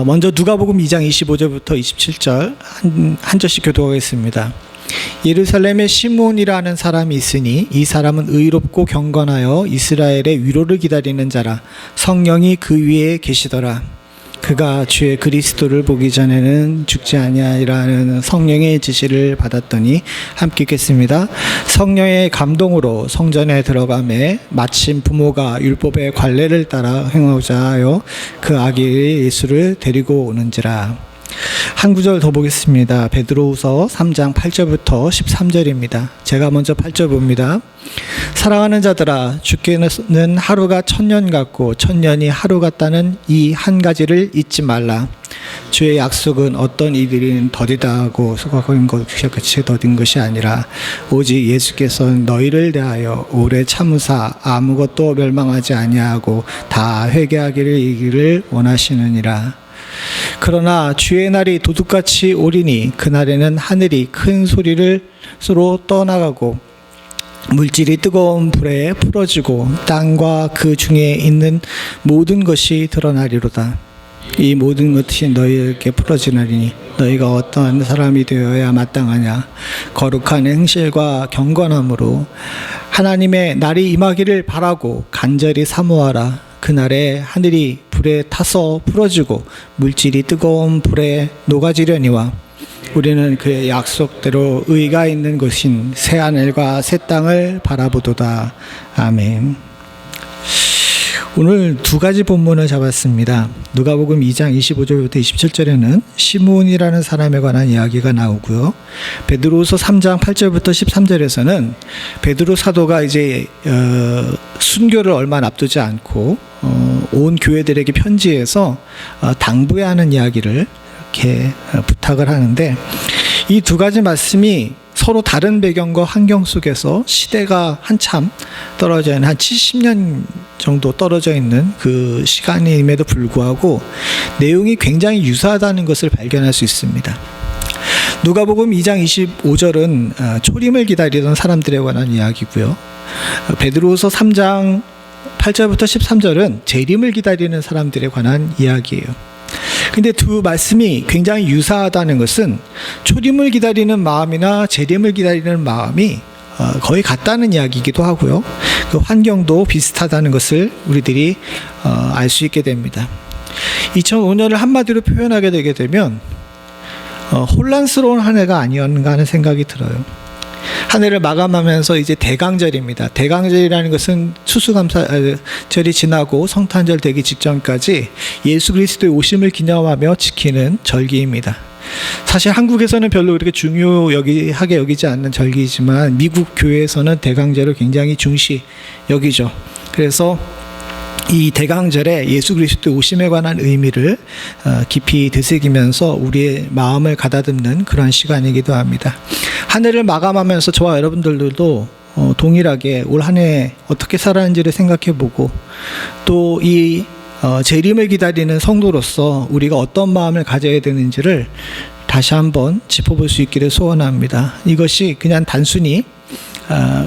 먼저 누가복음 2장 25절부터 27절 한 절씩 교독하겠습니다. 예루살렘에 시몬이라는 사람이 있으니 이 사람은 의롭고 경건하여 이스라엘의 위로를 기다리는 자라. 성령이 그 위에 계시더라. 그가 주의 그리스도를 보기 전에는 죽지 아니하리라는 성령의 지시를 받았더니 함께 읽겠습니다. 성령의 감동으로 성전에 들어가매 마침 부모가 율법의 관례를 따라 행하고자 하여 그 아기 예수를 데리고 오는지라. 한 구절 더 보겠습니다. 베드로후서 3장 8절부터 13절입니다. 제가 먼저 8절 봅니다. 사랑하는 자들아, 주께는 하루가 천년 같고 천년이 하루 같다는 이 한 가지를 잊지 말라. 주의 약속은 어떤 이들은 더디다 하고 속삭인 것이 끝이 더딘 것이 아니라 오직 예수께서 너희를 대하여 오래 참으사 아무것도 멸망하지 아니하고 다 회개하기를 이기를 원하시느니라. 그러나 주의 날이 도둑같이 오리니 그날에는 하늘이 큰 소리로 떠나가고 물질이 뜨거운 불에 풀어지고 땅과 그 중에 있는 모든 것이 드러나리로다. 이 모든 것이 너희에게 풀어지나리니 너희가 어떠한 사람이 되어야 마땅하냐. 거룩한 행실과 경건함으로 하나님의 날이 임하기를 바라고 간절히 사모하라. 그날에 하늘이 불에 타서 풀어지고 물질이 뜨거운 불에 녹아지려니와 우리는 그의 약속대로 의가 있는 곳인 새하늘과 새 땅을 바라보도다. 아멘. 오늘 두 가지 본문을 잡았습니다. 누가복음 2장 25절부터 27절에는 시몬이라는 사람에 관한 이야기가 나오고요. 베드로후서 3장 8절부터 13절에서는 베드로 사도가 이제 순교를 얼마 앞두지 않고 온 교회들에게 편지해서 당부해야 하는 이야기를 이렇게 부탁을 하는데, 이 두 가지 말씀이 서로 다른 배경과 환경 속에서 시대가 한참 떨어져 있는 한 70년 정도 떨어져 있는 그 시간임에도 불구하고 내용이 굉장히 유사하다는 것을 발견할 수 있습니다. 누가복음 2장 25절은 초림을 기다리던 사람들에 관한 이야기고요. 베드로후서 3장 8절부터 13절은 재림을 기다리는 사람들에 관한 이야기예요. 근데 두 말씀이 굉장히 유사하다는 것은 초림을 기다리는 마음이나 재림을 기다리는 마음이 거의 같다는 이야기이기도 하고요. 그 환경도 비슷하다는 것을 우리들이 알 수 있게 됩니다. 2005년을 한마디로 표현하게 되게 되면 혼란스러운 한 해가 아니었는가 하는 생각이 들어요. 한 해를 마감하면서 이제 대강절입니다. 대강절이라는 것은 추수감사절이 지나고 성탄절 되기 직전까지 예수 그리스도의 오심을 기념하며 지키는 절기입니다. 사실 한국에서는 별로 그렇게 중요하게 여기지 않는 절기이지만 미국 교회에서는 대강절을 굉장히 중시 여기죠. 그래서 이 대강절에 예수 그리스도의 오심에 관한 의미를 깊이 되새기면서 우리의 마음을 가다듬는 그런 시간이기도 합니다. 한 해를 마감하면서 저와 여러분들도 동일하게 올 한 해 어떻게 살았는지를 생각해보고 또 이 재림을 기다리는 성도로서 우리가 어떤 마음을 가져야 되는지를 다시 한번 짚어볼 수 있기를 소원합니다. 이것이 그냥 단순히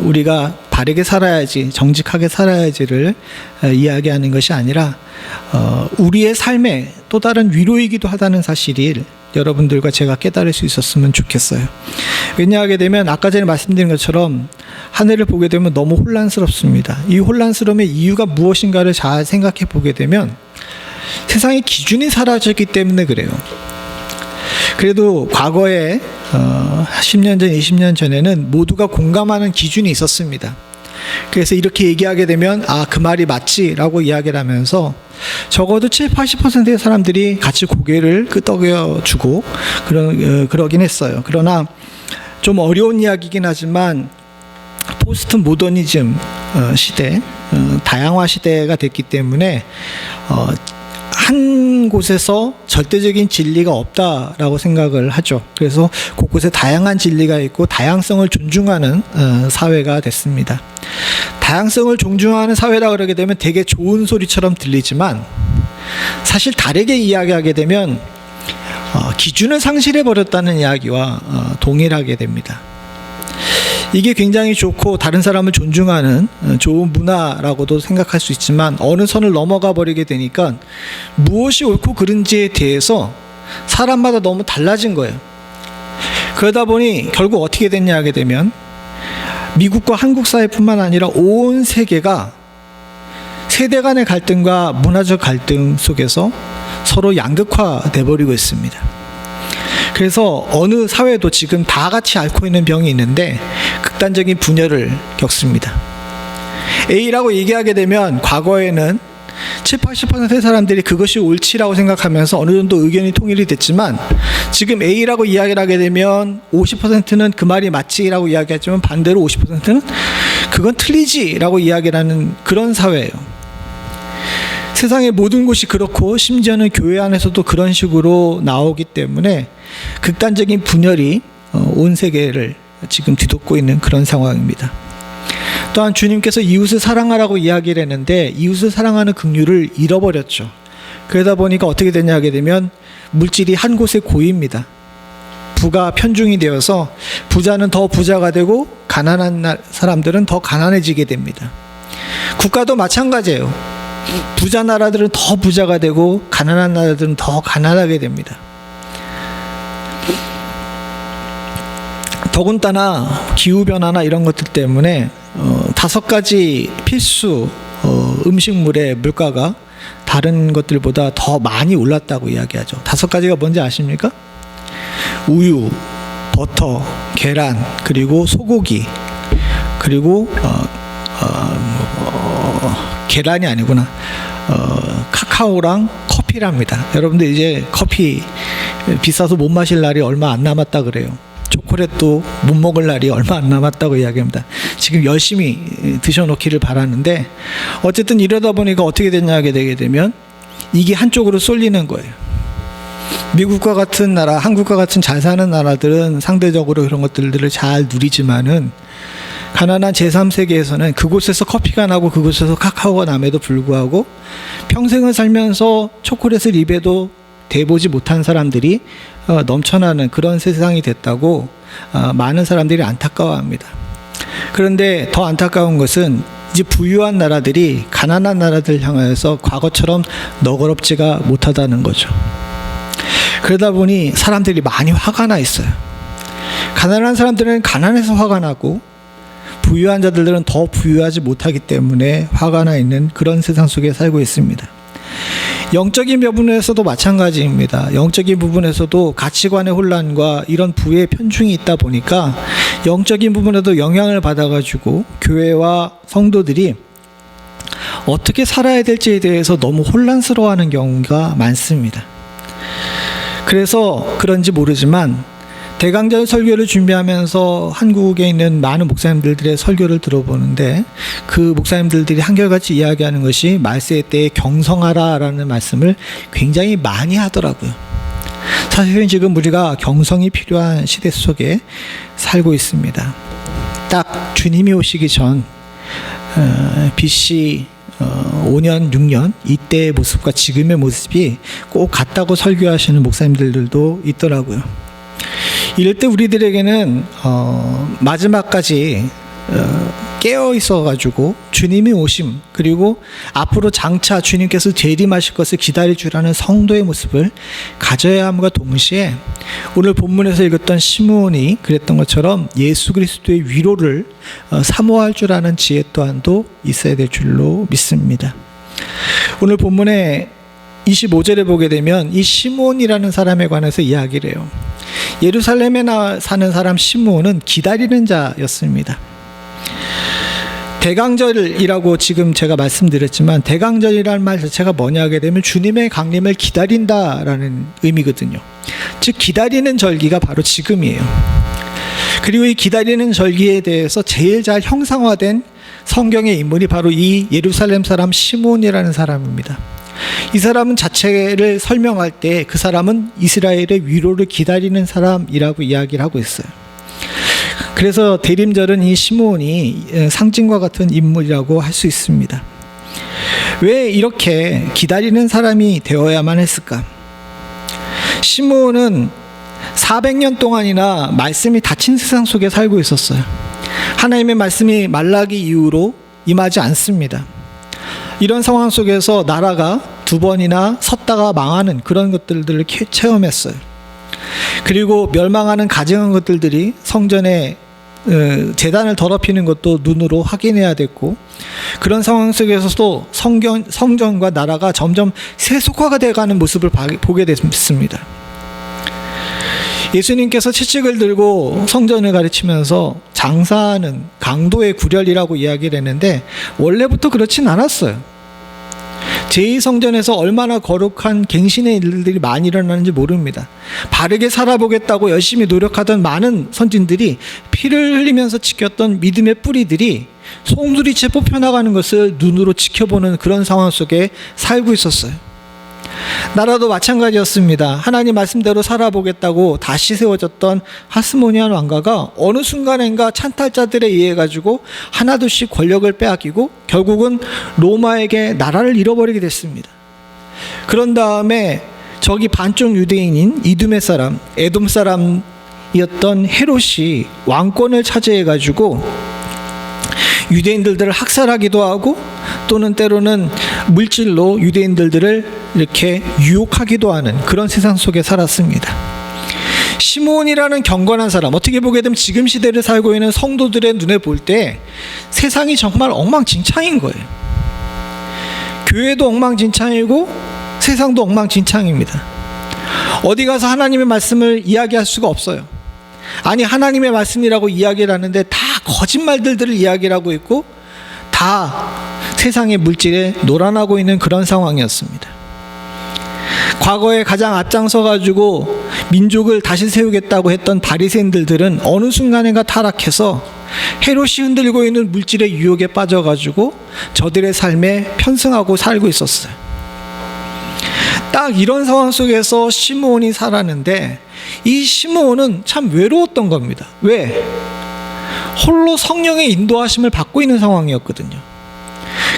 우리가 바르게 살아야지, 정직하게 살아야지를 이야기하는 것이 아니라 우리의 삶의 또 다른 위로이기도 하다는 사실을 여러분들과 제가 깨달을 수 있었으면 좋겠어요. 왜냐하게 되면 아까 전에 말씀드린 것처럼 한 해를 보게 되면 너무 혼란스럽습니다. 이 혼란스러움의 이유가 무엇인가를 잘 생각해 보게 되면 세상의 기준이 사라졌기 때문에 그래요. 그래도 과거에 10년 전, 20년 전에는 모두가 공감하는 기준이 있었습니다. 그래서 이렇게 얘기하게 되면 그 말이 맞지라고 이야기를 하면서 적어도 70-80%의 사람들이 같이 고개를 끄덕여주고 그러긴 했어요. 그러나 좀 어려운 이야기이긴 하지만 포스트 모더니즘 시대, 다양화 시대가 됐기 때문에 한 곳에서 절대적인 진리가 없다라고 생각을 하죠. 그래서 곳곳에 다양한 진리가 있고 다양성을 존중하는 사회가 됐습니다. 다양성을 존중하는 사회라 그러게 되면 되게 좋은 소리처럼 들리지만 사실 다르게 이야기하게 되면 기준을 상실해버렸다는 이야기와 동일하게 됩니다. 이게 굉장히 좋고 다른 사람을 존중하는 좋은 문화라고도 생각할 수 있지만 어느 선을 넘어가 버리게 되니까 무엇이 옳고 그른지에 대해서 사람마다 너무 달라진 거예요. 그러다 보니 결국 어떻게 됐냐 하게 되면 미국과 한국 사회뿐만 아니라 온 세계가 세대 간의 갈등과 문화적 갈등 속에서 서로 양극화돼 버리고 있습니다. 그래서 어느 사회도 지금 다 같이 앓고 있는 병이 있는데 극단적인 분열을 겪습니다. A라고 얘기하게 되면 과거에는 70-80%의 사람들이 그것이 옳지라고 생각하면서 어느 정도 의견이 통일이 됐지만 지금 A라고 이야기를 하게 되면 50%는 그 말이 맞지라고 이야기하지만 반대로 50%는 그건 틀리지라고 이야기를 하는 그런 사회예요. 세상의 모든 곳이 그렇고 심지어는 교회 안에서도 그런 식으로 나오기 때문에 극단적인 분열이 온 세계를 지금 뒤덮고 있는 그런 상황입니다. 또한 주님께서 이웃을 사랑하라고 이야기를 했는데 이웃을 사랑하는 긍휼을 잃어버렸죠. 그러다 보니까 어떻게 되냐 하게 되면 물질이 한 곳에 고입니다. 부가 편중이 되어서 부자는 더 부자가 되고 가난한 사람들은 더 가난해지게 됩니다. 국가도 마찬가지예요. 부자 나라들은 더 부자가 되고 가난한 나라들은 더 가난하게 됩니다. 더군다나 기후변화나 이런 것들 때문에 5가지 필수 음식물의 물가가 다른 것들보다 더 많이 올랐다고 이야기하죠. 5가지가 뭔지 아십니까? 우유, 버터, 계란, 그리고 소고기, 그리고 계란이 아니구나. 카카오랑 커피랍니다. 여러분들 이제 커피 비싸서 못 마실 날이 얼마 안 남았다 그래요. 초콜릿도 못 먹을 날이 얼마 안 남았다고 이야기합니다. 지금 열심히 드셔놓기를 바라는데 어쨌든 이러다 보니까 어떻게 되게 되면 이게 한쪽으로 쏠리는 거예요. 미국과 같은 나라, 한국과 같은 잘 사는 나라들은 상대적으로 그런 것들을 잘 누리지만은 가난한 제3세계에서는 그곳에서 커피가 나고 그곳에서 카카오가 남에도 불구하고 평생을 살면서 초콜릿을 입에도 대보지 못한 사람들이 넘쳐나는 그런 세상이 됐다고 많은 사람들이 안타까워합니다. 그런데 더 안타까운 것은 이제 부유한 나라들이 가난한 나라들 향해서 과거처럼 너그럽지가 못하다는 거죠. 그러다 보니 사람들이 많이 화가 나 있어요. 가난한 사람들은 가난해서 화가 나고 부유한 자들은 더 부유하지 못하기 때문에 화가 나 있는 그런 세상 속에 살고 있습니다. 영적인 부분에서도 마찬가지입니다. 영적인 부분에서도 가치관의 혼란과 이런 부의 편중이 있다 보니까 영적인 부분에도 영향을 받아가지고 교회와 성도들이 어떻게 살아야 될지에 대해서 너무 혼란스러워하는 경우가 많습니다. 그래서 그런지 모르지만 대강절 설교를 준비하면서 한국에 있는 많은 목사님들의 설교를 들어보는데 그 목사님들이 한결같이 이야기하는 것이 말세 때에 경성하라라는 말씀을 굉장히 많이 하더라고요. 사실은 지금 우리가 경성이 필요한 시대 속에 살고 있습니다. 딱 주님이 오시기 전 BC 5년, 6년 이때의 모습과 지금의 모습이 꼭 같다고 설교하시는 목사님들도 있더라고요. 이럴 때 우리들에게는 마지막까지 깨어 있어가지고 주님이 오심 그리고 앞으로 장차 주님께서 재림하실 것을 기다려주라는 성도의 모습을 가져야 함과 동시에 오늘 본문에서 읽었던 시므온이 그랬던 것처럼 예수 그리스도의 위로를 사모할 줄 아는 지혜 또한도 있어야 될 줄로 믿습니다. 오늘 본문에 25절에 보게 되면 이 시므온이라는 사람에 관해서 이야기를 해요. 예루살렘에 사는 사람 시므온은 기다리는 자였습니다. 대강절이라고 지금 제가 말씀드렸지만 대강절이라는 말 자체가 뭐냐 하게 되면 주님의 강림을 기다린다라는 의미거든요. 즉 기다리는 절기가 바로 지금이에요. 그리고 이 기다리는 절기에 대해서 제일 잘 형상화된 성경의 인물이 바로 이 예루살렘 사람 시므온이라는 사람입니다. 이 사람은 자체를 설명할 때 그 사람은 이스라엘의 위로를 기다리는 사람이라고 이야기를 하고 있어요. 그래서 대림절은 이 시므온이 상징과 같은 인물이라고 할 수 있습니다. 왜 이렇게 기다리는 사람이 되어야만 했을까? 시므온은 400년 동안이나 말씀이 닫힌 세상 속에 살고 있었어요. 하나님의 말씀이 말라기 이후로 임하지 않습니다. 이런 상황 속에서 나라가 두 번이나 섰다가 망하는 그런 것들을 체험했어요. 그리고 멸망하는 가증한 것들이 성전에 제단을 더럽히는 것도 눈으로 확인해야 됐고, 그런 상황 속에서도 성전과 나라가 점점 세속화가 되어가는 모습을 보게 됐습니다. 예수님께서 채찍을 들고 성전을 가르치면서 장사하는 강도의 구렬이라고 이야기를 했는데 원래부터 그렇진 않았어요. 제2성전에서 얼마나 거룩한 갱신의 일들이 많이 일어나는지 모릅니다. 바르게 살아보겠다고 열심히 노력하던 많은 선진들이 피를 흘리면서 지켰던 믿음의 뿌리들이 송두리째 뽑혀나가는 것을 눈으로 지켜보는 그런 상황 속에 살고 있었어요. 나라도 마찬가지였습니다. 하나님 말씀대로 살아보겠다고 다시 세워졌던 하스모니안 왕가가 어느 순간인가 찬탈자들에 의해 가지고 하나둘씩 권력을 빼앗기고 결국은 로마에게 나라를 잃어버리게 됐습니다. 그런 다음에 저기 반쪽 유대인인 이두메 사람, 에돔 사람이었던 헤롯이 왕권을 차지해 가지고 유대인들을 학살하기도 하고 또는 때로는 물질로 유대인들을 이렇게 유혹하기도 하는 그런 세상 속에 살았습니다. 시므온이라는 경건한 사람, 어떻게 보게 되면 지금 시대를 살고 있는 성도들의 눈에 볼 때 세상이 정말 엉망진창인 거예요. 교회도 엉망진창이고 세상도 엉망진창입니다. 어디 가서 하나님의 말씀을 이야기할 수가 없어요. 아니, 하나님의 말씀이라고 이야기를 하는데 다 거짓말들을 이야기를 하고 있고 다 세상의 물질에 놀아나고 있는 그런 상황이었습니다. 과거에 가장 앞장서 가지고 민족을 다시 세우겠다고 했던 바리새인들은 어느 순간인가 타락해서 헤롯이 흔들고 있는 물질의 유혹에 빠져 가지고 저들의 삶에 편승하고 살고 있었어요. 딱 이런 상황 속에서 시므온이 살았는데 이 시므온은 참 외로웠던 겁니다. 왜? 홀로 성령의 인도하심을 받고 있는 상황이었거든요.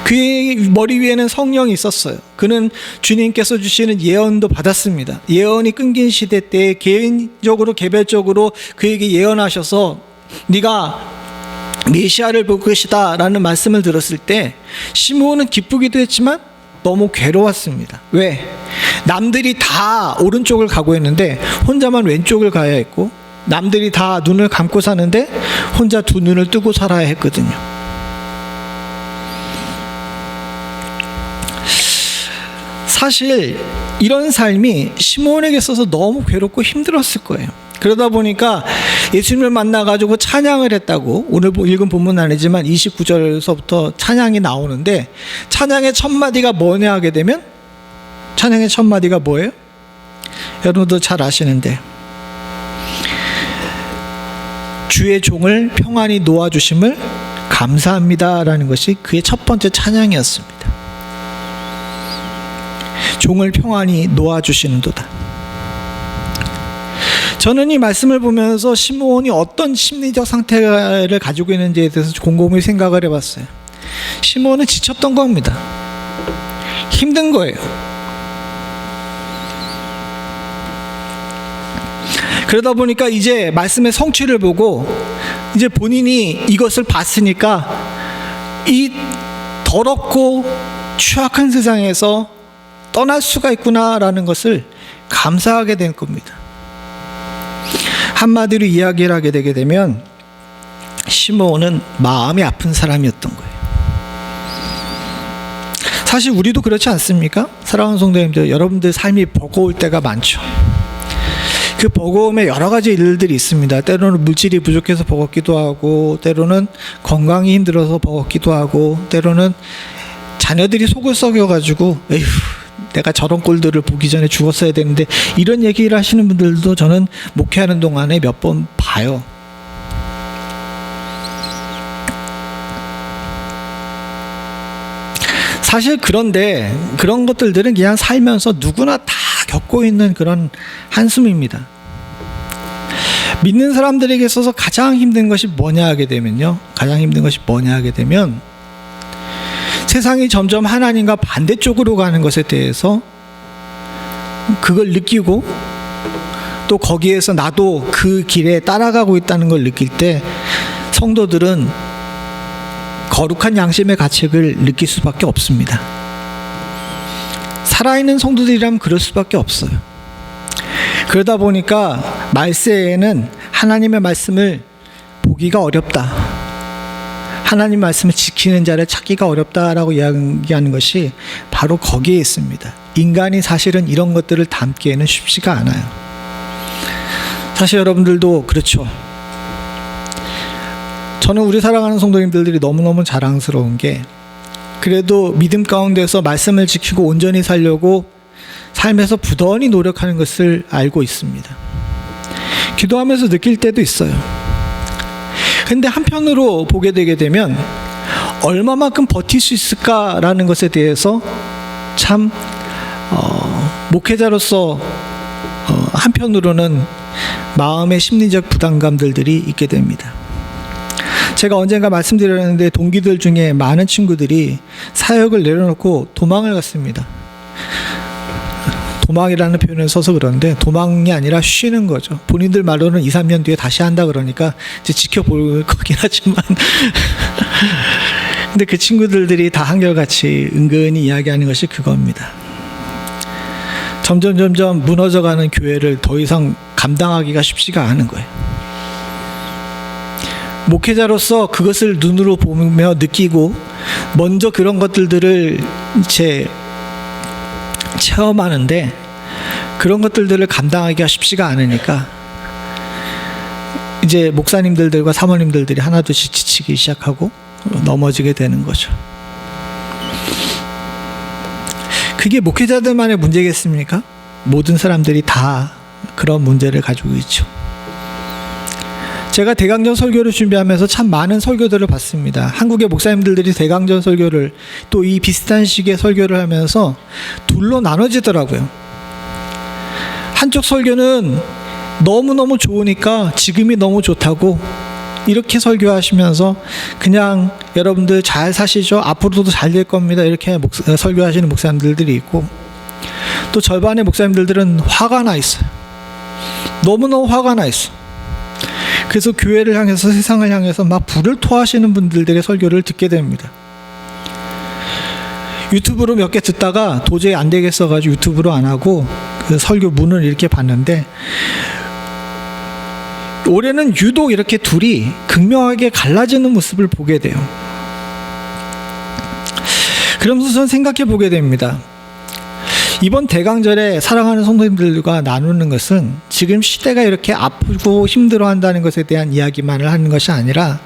그의 머리 위에는 성령이 있었어요. 그는 주님께서 주시는 예언도 받았습니다. 예언이 끊긴 시대 때 개인적으로 개별적으로 그에게 예언하셔서 네가 메시아를 볼 것이다 라는 말씀을 들었을 때 시므온은 기쁘기도 했지만 너무 괴로웠습니다. 왜? 남들이 다 오른쪽을 가고 있는데 혼자만 왼쪽을 가야 했고, 남들이 다 눈을 감고 사는데 혼자 두 눈을 뜨고 살아야 했거든요. 사실 이런 삶이 시므온에게 있어서 너무 괴롭고 힘들었을 거예요. 그러다 보니까 예수님을 만나가지고 찬양을 했다고, 오늘 읽은 본문은 아니지만 29절에서부터 찬양이 나오는데 찬양의 첫 마디가 뭐냐 하게 되면, 찬양의 첫 마디가 뭐예요? 여러분도 잘 아시는데, 주의 종을 평안히 놓아주심을 감사합니다 라는 것이 그의 첫 번째 찬양이었습니다. 종을 평안히 놓아주시는도다. 저는 이 말씀을 보면서 시므온이 어떤 심리적 상태를 가지고 있는지에 대해서 곰곰이 생각을 해봤어요. 시므온은 지쳤던 겁니다. 힘든 거예요. 그러다 보니까 이제 말씀의 성취를 보고 이제 본인이 이것을 봤으니까 이 더럽고 추악한 세상에서 떠날 수가 있구나라는 것을 감사하게 된 겁니다. 한마디로 이야기를 하게 되게 되면 시므온은 마음이 아픈 사람이었던 거예요. 사실 우리도 그렇지 않습니까? 사랑하는 성도님들, 여러분들 삶이 버거울 때가 많죠. 그 버거움에 여러 가지 일들이 있습니다. 때로는 물질이 부족해서 버겁기도 하고, 때로는 건강이 힘들어서 버겁기도 하고, 때로는 자녀들이 속을 썩여가지고 에휴, 내가 저런 꼴들을 보기 전에 죽었어야 되는데, 이런 얘기를 하시는 분들도 저는 목회하는 동안에 몇 번 봐요. 사실 그런데 그런 것들은 그냥 살면서 누구나 다 겪고 있는 그런 한숨입니다. 믿는 사람들에게 있어서 가장 힘든 것이 뭐냐 하게 되면요, 가장 힘든 것이 뭐냐 하게 되면 세상이 점점 하나님과 반대쪽으로 가는 것에 대해서 그걸 느끼고 또 거기에서 나도 그 길에 따라가고 있다는 걸 느낄 때 성도들은 거룩한 양심의 가책을 느낄 수밖에 없습니다. 살아있는 성도들이라면 그럴 수밖에 없어요. 그러다 보니까 말세에는 하나님의 말씀을 보기가 어렵다, 하나님 말씀을 지키는 자를 찾기가 어렵다라고 이야기하는 것이 바로 거기에 있습니다. 인간이 사실은 이런 것들을 담기에는 쉽지가 않아요. 사실 여러분들도 그렇죠. 저는 우리 사랑하는 성도님들이 너무너무 자랑스러운 게, 그래도 믿음 가운데서 말씀을 지키고 온전히 살려고 삶에서 부단히 노력하는 것을 알고 있습니다. 기도하면서 느낄 때도 있어요. 근데 한편으로 보게 되게 되면 얼마만큼 버틸 수 있을까라는 것에 대해서 참 목회자로서 한편으로는 마음의 심리적 부담감들이 있게 됩니다. 제가 언젠가 말씀드렸는데 동기들 중에 많은 친구들이 사역을 내려놓고 도망을 갔습니다. 도망이라는 표현을 써서 그러는데 도망이 아니라 쉬는 거죠. 본인들 말로는 2, 3년 뒤에 다시 한다 그러니까 이제 지켜볼 거긴 하지만 근데 그 친구들이 다 한결같이 은근히 이야기하는 것이 그겁니다. 점점 무너져가는 교회를 더 이상 감당하기가 쉽지가 않은 거예요. 목회자로서 그것을 눈으로 보며 느끼고 먼저 그런 것들을 체험하는데 그런 것들을 감당하기가 쉽지가 않으니까 이제 목사님들과 사모님들이 하나둘씩 지치기 시작하고 넘어지게 되는 거죠. 그게 목회자들만의 문제겠습니까? 모든 사람들이 다 그런 문제를 가지고 있죠. 제가 대강전 설교를 준비하면서 참 많은 설교들을 봤습니다. 한국의 목사님들이 대강전 설교를 또 이 비슷한 식의 설교를 하면서 둘로 나눠지더라고요. 한쪽 설교는 너무너무 좋으니까 지금이 너무 좋다고 이렇게 설교하시면서 그냥 여러분들 잘 사시죠? 앞으로도 잘 될 겁니다. 이렇게 설교하시는 목사님들이 있고, 또 절반의 목사님들은 화가 나 있어요. 너무너무 화가 나 있어. 그래서 교회를 향해서, 세상을 향해서 막 불을 토하시는 분들의 설교를 듣게 됩니다. 유튜브로 몇 개 듣다가 도저히 안 되겠어가지고 유튜브로 안 하고 그 설교 문을 이렇게 봤는데, 올해는 유독 이렇게 둘이 극명하게 갈라지는 모습을 보게 돼요. 그러면서 저는 생각해 보게 됩니다. 이번 대강절에 사랑하는 성도님들과 나누는 것은 지금 시대가 이렇게 아프고 힘들어한다는 것에 대한 이야기만을 하는 것이 아니라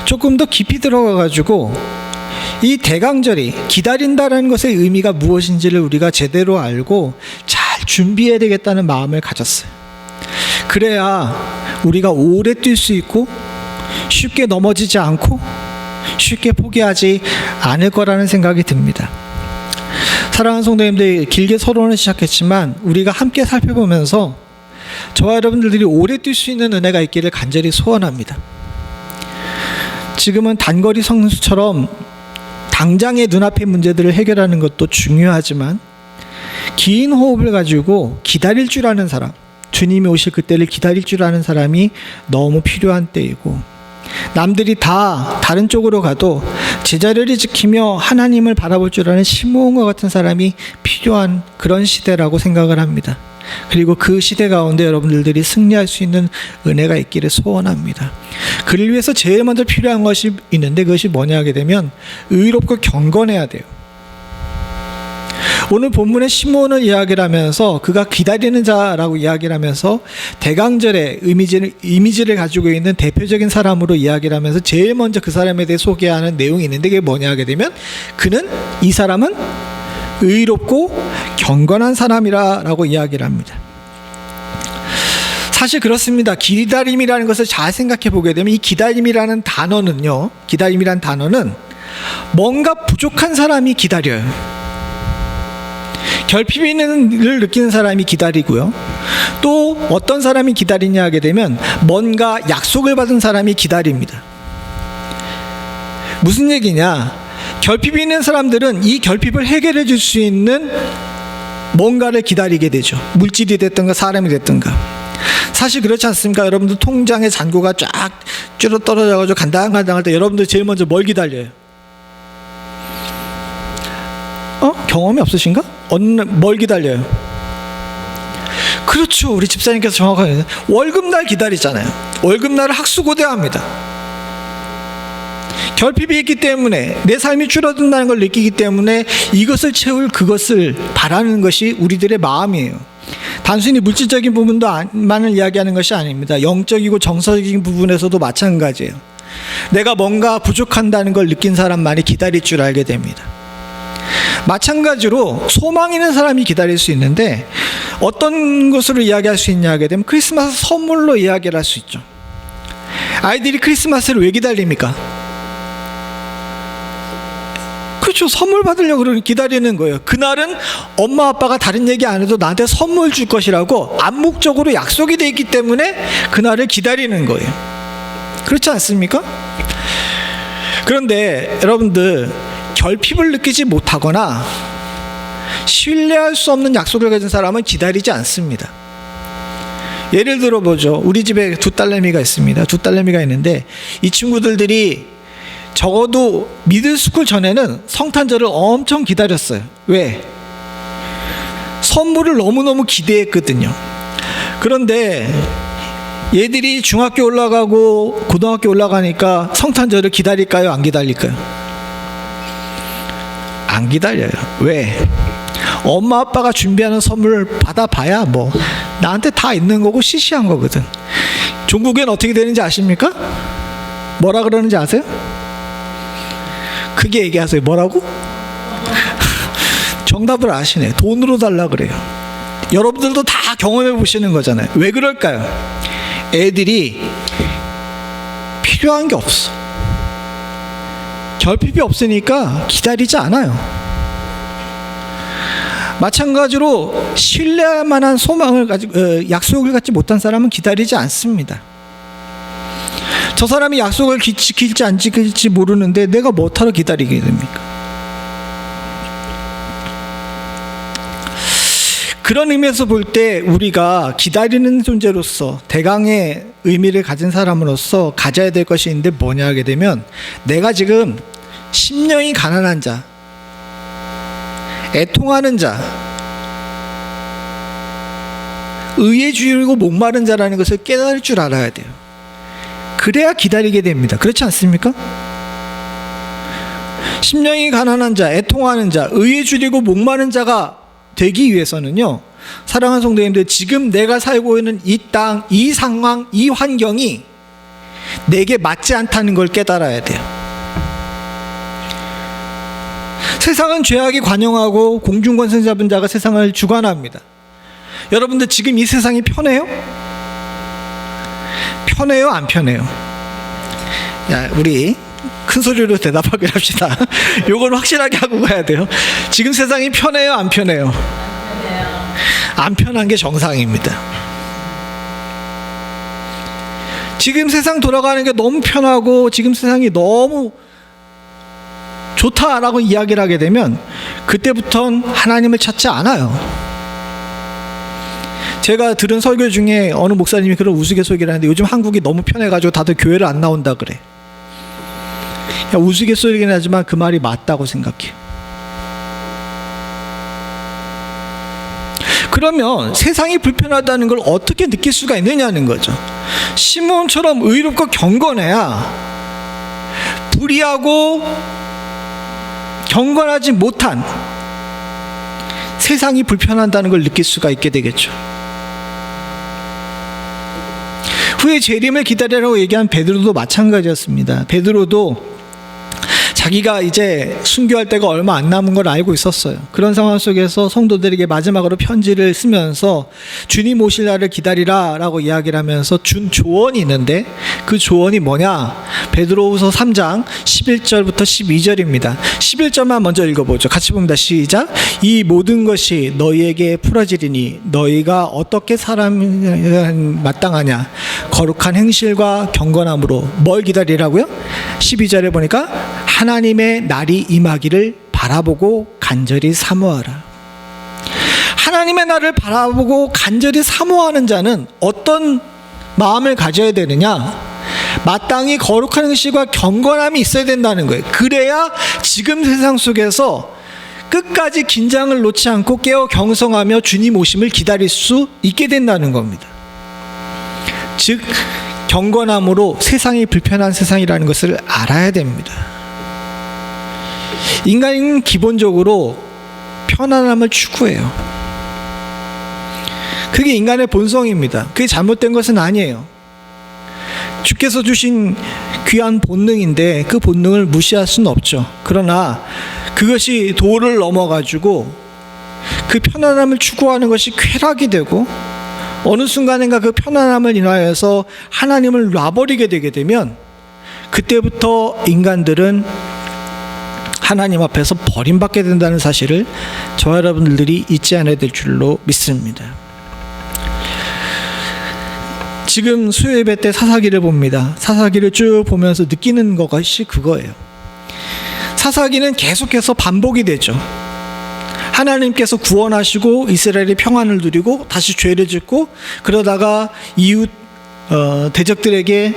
조금 더 깊이 들어가가지고 이 대강절이 기다린다는 것의 의미가 무엇인지를 우리가 제대로 알고 잘 준비해야 되겠다는 마음을 가졌어요. 그래야 우리가 오래 뛸 수 있고 쉽게 넘어지지 않고 쉽게 포기하지 않을 거라는 생각이 듭니다. 사랑하는 성도님들, 길게 서론을 시작했지만 우리가 함께 살펴보면서 저와 여러분들이 오래 뛸 수 있는 은혜가 있기를 간절히 소원합니다. 지금은 단거리 선수처럼 당장의 눈앞의 문제들을 해결하는 것도 중요하지만 긴 호흡을 가지고 기다릴 줄 아는 사람, 주님이 오실 그때를 기다릴 줄 아는 사람이 너무 필요한 때이고, 남들이 다 다른 쪽으로 가도 제자리를 지키며 하나님을 바라볼 줄 아는 시므온과 같은 사람이 필요한 그런 시대라고 생각을 합니다. 그리고 그 시대 가운데 여러분들이 승리할 수 있는 은혜가 있기를 소원합니다. 그를 위해서 제일 먼저 필요한 것이 있는데 그것이 뭐냐 하게 되면 의롭고 경건해야 돼요. 오늘 본문의 시므온을 이야기를 하면서 그가 기다리는 자라고 이야기를 하면서 대강절의 이미지를 가지고 있는 대표적인 사람으로 이야기를 하면서 제일 먼저 그 사람에 대해 소개하는 내용이 있는데 그게 뭐냐 하게 되면 이 사람은 의롭고 경건한 사람이라고 이야기를 합니다. 사실 그렇습니다. 기다림이라는 것을 잘 생각해 보게 되면 이 기다림이라는 단어는 뭔가 부족한 사람이 기다려요. 결핍을 느끼는 사람이 기다리고요. 또 어떤 사람이 기다리냐 하게 되면 뭔가 약속을 받은 사람이 기다립니다. 무슨 얘기냐? 결핍이 있는 사람들은 이 결핍을 해결해 줄 수 있는 뭔가를 기다리게 되죠. 물질이 됐든가 사람이 됐든가. 사실 그렇지 않습니까? 여러분들 통장의 잔고가 쫙 줄어 떨어져가지고 간당간당할 때 여러분들 제일 먼저 뭘 기다려요? 경험이 없으신가? 뭘 기다려요? 그렇죠. 우리 집사님께서 정확하게 월급날 기다리잖아요. 월급날을 학수고대합니다. 결핍이 있기 때문에 내 삶이 줄어든다는 걸 느끼기 때문에 이것을 채울 그것을 바라는 것이 우리들의 마음이에요. 단순히 물질적인 부분만을 이야기하는 것이 아닙니다. 영적이고 정서적인 부분에서도 마찬가지예요. 내가 뭔가 부족한다는 걸 느낀 사람만이 기다릴 줄 알게 됩니다. 마찬가지로 소망 있는 사람이 기다릴 수 있는데 어떤 것으로 이야기할 수 있냐 하게 되면 크리스마스 선물로 이야기를 할 수 있죠. 아이들이 크리스마스를 왜 기다립니까? 그렇죠. 선물 받으려고 기다리는 거예요. 그날은 엄마 아빠가 다른 얘기 안 해도 나한테 선물 줄 것이라고 암묵적으로 약속이 돼 있기 때문에 그날을 기다리는 거예요. 그렇지 않습니까? 그런데 여러분들 결핍을 느끼지 못하거나 신뢰할 수 없는 약속을 가진 사람은 기다리지 않습니다. 예를 들어 보죠. 우리 집에 두 딸내미가 있습니다. 두 딸내미가 있는데 이 친구들이 적어도 미들스쿨 전에는 성탄절을 엄청 기다렸어요. 왜? 선물을 너무너무 기대했거든요. 그런데 얘들이 중학교 올라가고 고등학교 올라가니까 성탄절을 기다릴까요? 안 기다릴까요? 안 기다려요. 왜? 엄마 아빠가 준비하는 선물을 받아봐야 뭐 나한테 다 있는 거고 시시한 거거든. 종국에는 어떻게 되는지 아십니까? 뭐라 그러는지 아세요? 크게 얘기하세요. 뭐라고? 정답을 아시네. 돈으로 달라 그래요. 여러분들도 다 경험해 보시는 거잖아요. 왜 그럴까요? 애들이 필요한 게 없어. 결핍이 없으니까 기다리지 않아요. 마찬가지로 신뢰할 만한 소망을 가지고 약속을 갖지 못한 사람은 기다리지 않습니다. 저 사람이 약속을 지킬지 안 지킬지 모르는데 내가 뭐하러 기다리게 됩니까? 그런 의미에서 볼 때 우리가 기다리는 존재로서 대강의 의미를 가진 사람으로서 가져야 될 것이 있는데 뭐냐 하게 되면 내가 지금 심령이 가난한 자, 애통하는 자, 의에 주이고 목마른 자라는 것을 깨달을 줄 알아야 돼요. 그래야 기다리게 됩니다. 그렇지 않습니까? 심령이 가난한 자, 애통하는 자, 의에 주이고 목마른 자가 되기 위해서는요, 사랑하는 성도님들, 지금 내가 살고 있는 이 땅, 이 상황, 이 환경이 내게 맞지 않다는 걸 깨달아야 돼요. 세상은 죄악이 관영하고 공중권세 잡은 자가 세상을 주관합니다. 여러분들 지금 이 세상이 편해요? 편해요? 안 편해요? 야, 우리 큰 소리로 대답하기로 합시다. 요건 확실하게 하고 가야 돼요. 지금 세상이 편해요? 안 편해요? 안 편한 게 정상입니다. 지금 세상 돌아가는 게 너무 편하고 지금 세상이 너무 좋다라고 이야기를 하게 되면 그때부터는 하나님을 찾지 않아요. 제가 들은 설교 중에 어느 목사님이 그런 우스갯소리를 하는데 요즘 한국이 너무 편해가지고 다들 교회를 안 나온다 그래. 야, 우스갯소리긴 하지만 그 말이 맞다고 생각해. 그러면 세상이 불편하다는 걸 어떻게 느낄 수가 있느냐는 거죠. 시므온처럼 의롭고 경건해야 불의하고 경건하지 못한 세상이 불편하다는 걸 느낄 수가 있게 되겠죠. 후에 재림을 기다리라고 얘기한 베드로도 마찬가지였습니다. 베드로도 자기가 이제 순교할 때가 얼마 안 남은 걸 알고 있었어요. 그런 상황 속에서 성도들에게 마지막으로 편지를 쓰면서 주님 오실 날을 기다리라 라고 이야기를 하면서 준 조언이 있는데 그 조언이 뭐냐? 베드로후서 3장 11절부터 12절입니다. 11절만 먼저 읽어보죠. 같이 봅니다. 시작. 이 모든 것이 너희에게 풀어지리니 너희가 어떻게 사람을 마땅하냐? 거룩한 행실과 경건함으로 뭘 기다리라고요? 12절에 보니까 하나님의 날이 임하기를 바라보고 간절히 사모하라. 하나님의 나를 바라보고 간절히 사모하는 자는 어떤 마음을 가져야 되느냐? 마땅히 거룩한 의식과 경건함이 있어야 된다는 거예요. 그래야 지금 세상 속에서 끝까지 긴장을 놓지 않고 깨어 경성하며 주님 오심을 기다릴 수 있게 된다는 겁니다. 즉 경건함으로 세상이 불편한 세상이라는 것을 알아야 됩니다. 인간은 기본적으로 편안함을 추구해요. 그게 인간의 본성입니다. 그게 잘못된 것은 아니에요. 주께서 주신 귀한 본능인데 그 본능을 무시할 수는 없죠. 그러나 그것이 도를 넘어가지고 그 편안함을 추구하는 것이 쾌락이 되고 어느 순간인가 그 편안함을 인하여서 하나님을 놔버리게 되게 되면 그때부터 인간들은 하나님 앞에서 버림받게 된다는 사실을 저와 여러분들이 잊지 않아야 될 줄로 믿습니다. 지금 수요예배 때 사사기를 봅니다. 사사기를 쭉 보면서 느끼는 것이 그거예요. 사사기는 계속해서 반복이 되죠. 하나님께서 구원하시고 이스라엘이 평안을 누리고 다시 죄를 짓고 그러다가 이웃 대적들에게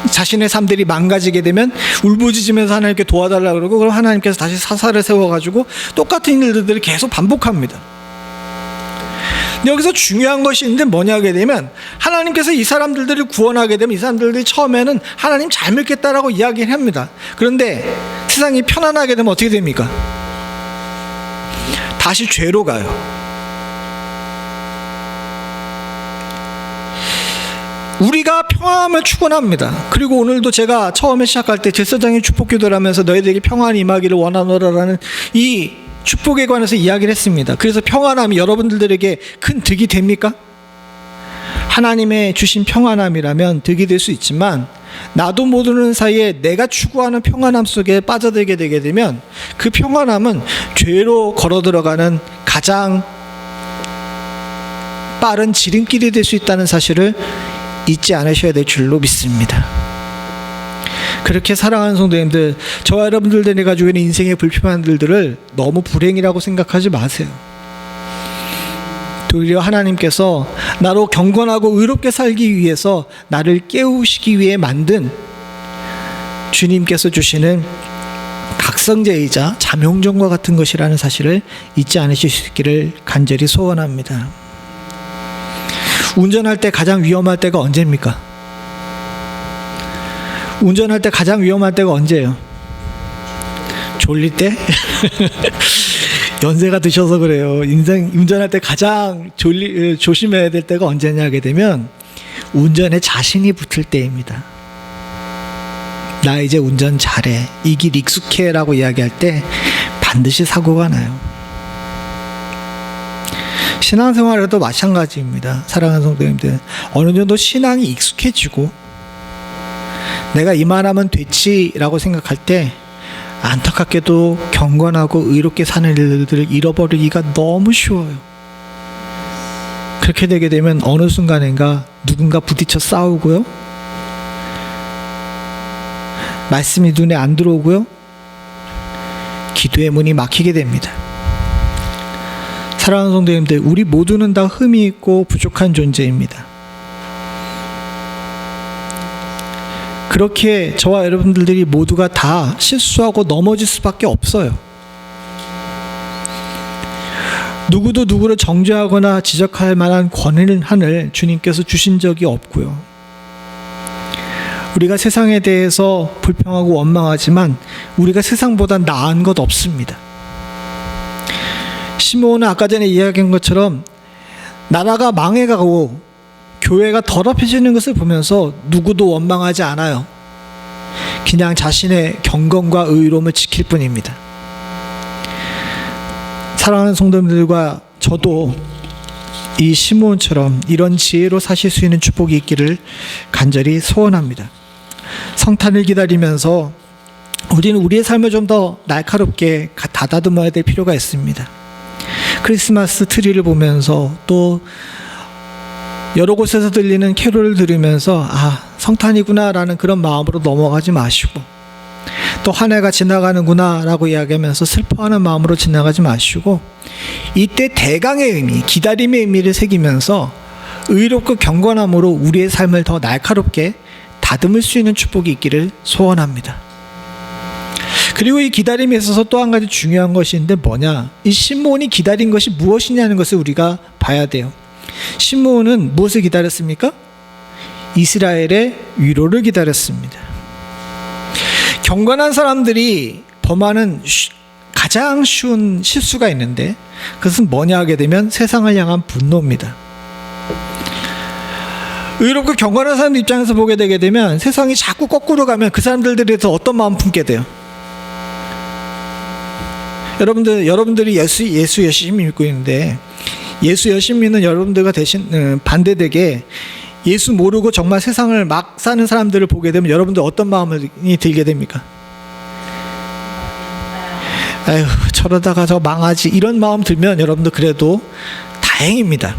자신의 삶들이 망가지게 되면 울부짖으면서 하나님께 도와달라고 그러고 그럼 하나님께서 다시 사사를 세워가지고 똑같은 일들을 계속 반복합니다. 여기서 중요한 것이 있는데 뭐냐게 되면 하나님께서 이 사람들을 구원하게 되면 이 사람들이 처음에는 하나님 잘 믿겠다라고 이야기를 합니다. 그런데 세상이 편안하게 되면 어떻게 됩니까? 다시 죄로 가요. 우리가 평안함을 추구합니다. 그리고 오늘도 제가 처음에 시작할 때 제사장의 축복기도를 하면서 너희들에게 평안이 임하기를 원하노라라는 이 축복에 관해서 이야기를 했습니다. 그래서 평안함이 여러분들에게 큰 득이 됩니까? 하나님의 주신 평안함이라면 득이 될 수 있지만 나도 모르는 사이에 내가 추구하는 평안함 속에 빠져들게 되게 되면 그 평안함은 죄로 걸어 들어가는 가장 빠른 지름길이 될 수 있다는 사실을 잊지 않으셔야 될 줄로 믿습니다. 그렇게 사랑하는 성도님들, 저와 여러분들이 가지고 있는 인생의 불편함들을 너무 불행이라고 생각하지 마세요. 오히려 하나님께서 나로 경건하고 의롭게 살기 위해서 나를 깨우시기 위해 만든 주님께서 주시는 각성제이자 잠용정과 같은 것이라는 사실을 잊지 않으실 수 있기를 간절히 소원합니다. 운전할 때 가장 위험할 때가 언제입니까? 운전할 때 가장 위험할 때가 언제예요? 졸릴 때? 연세가 드셔서 그래요. 인생 운전할 때 가장 조심해야 될 때가 언제냐 하게 되면 운전에 자신이 붙을 때입니다. 나 이제 운전 잘해, 이 길 익숙해 라고 이야기할 때 반드시 사고가 나요. 신앙생활에도 마찬가지입니다. 사랑하는 성도님들, 어느 정도 신앙이 익숙해지고 내가 이만하면 됐지라고 생각할 때 안타깝게도 경건하고 의롭게 사는 일들을 잃어버리기가 너무 쉬워요. 그렇게 되게 되면 어느 순간인가 누군가 부딪혀 싸우고요, 말씀이 눈에 안 들어오고요, 기도의 문이 막히게 됩니다. 사랑하는 성도님들, 우리 모두는 다 흠이 있고 부족한 존재입니다. 그렇게 저와 여러분들이 모두가 다 실수하고 넘어질 수밖에 없어요. 누구도 누구를 정죄하거나 지적할 만한 권한을 주님께서 주신 적이 없고요. 우리가 세상에 대해서 불평하고 원망하지만 우리가 세상보다 나은 것 없습니다. 시므온은 아까 전에 이야기한 것처럼 나라가 망해가고 교회가 더럽혀지는 것을 보면서 누구도 원망하지 않아요. 그냥 자신의 경건과 의로움을 지킬 뿐입니다. 사랑하는 성도님들과 저도 이 시므온처럼 이런 지혜로 사실 수 있는 축복이 있기를 간절히 소원합니다. 성탄을 기다리면서 우리는 우리의 삶을 좀 더 날카롭게 다다듬어야 될 필요가 있습니다. 크리스마스 트리를 보면서 또 여러 곳에서 들리는 캐롤을 들으면서 성탄이구나 라는 그런 마음으로 넘어가지 마시고 또 한 해가 지나가는구나 라고 이야기하면서 슬퍼하는 마음으로 지나가지 마시고 이때 대강의 의미, 기다림의 의미를 새기면서 의롭고 경건함으로 우리의 삶을 더 날카롭게 다듬을 수 있는 축복이 있기를 소원합니다. 그리고 이 기다림에 있어서 또 한 가지 중요한 것이 있는데 뭐냐, 이 시므온이 기다린 것이 무엇이냐는 것을 우리가 봐야 돼요. 시므온은 무엇을 기다렸습니까? 이스라엘의 위로를 기다렸습니다. 경건한 사람들이 범하는 가장 쉬운 실수가 있는데 그것은 뭐냐 하게 되면 세상을 향한 분노입니다. 의롭고 경건한 사람들 입장에서 보게 되게 되면 세상이 자꾸 거꾸로 가면 그 사람들에 대해서 어떤 마음 품게 돼요? 여러분들이 예수 열심히 믿고 있는데 예수 열심히 믿는 여러분들과 대신 반대되게 예수 모르고 정말 세상을 막 사는 사람들을 보게 되면 여러분들 어떤 마음이 들게 됩니까? 아휴, 저러다가 저 망하지, 이런 마음 들면 여러분들 그래도 다행입니다.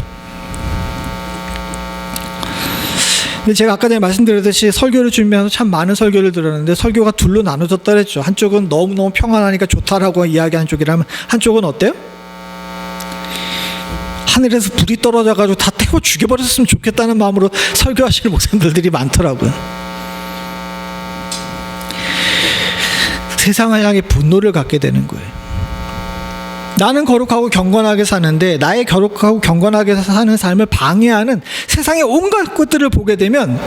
근데 제가 아까 전에 말씀드렸듯이 설교를 준비하면서 참 많은 설교를 들었는데 설교가 둘로 나눠졌다 그랬죠. 한쪽은 너무너무 평안하니까 좋다라고 이야기하는 쪽이라면 한쪽은 어때요? 하늘에서 불이 떨어져가지고 다 태워 죽여버렸으면 좋겠다는 마음으로 설교하시는 목사님들이 많더라고요. 세상을 향해 분노를 갖게 되는 거예요. 나는 거룩하고 경건하게 사는데 나의 거룩하고 경건하게 사는 삶을 방해하는 세상의 온갖 것들을 보게 되면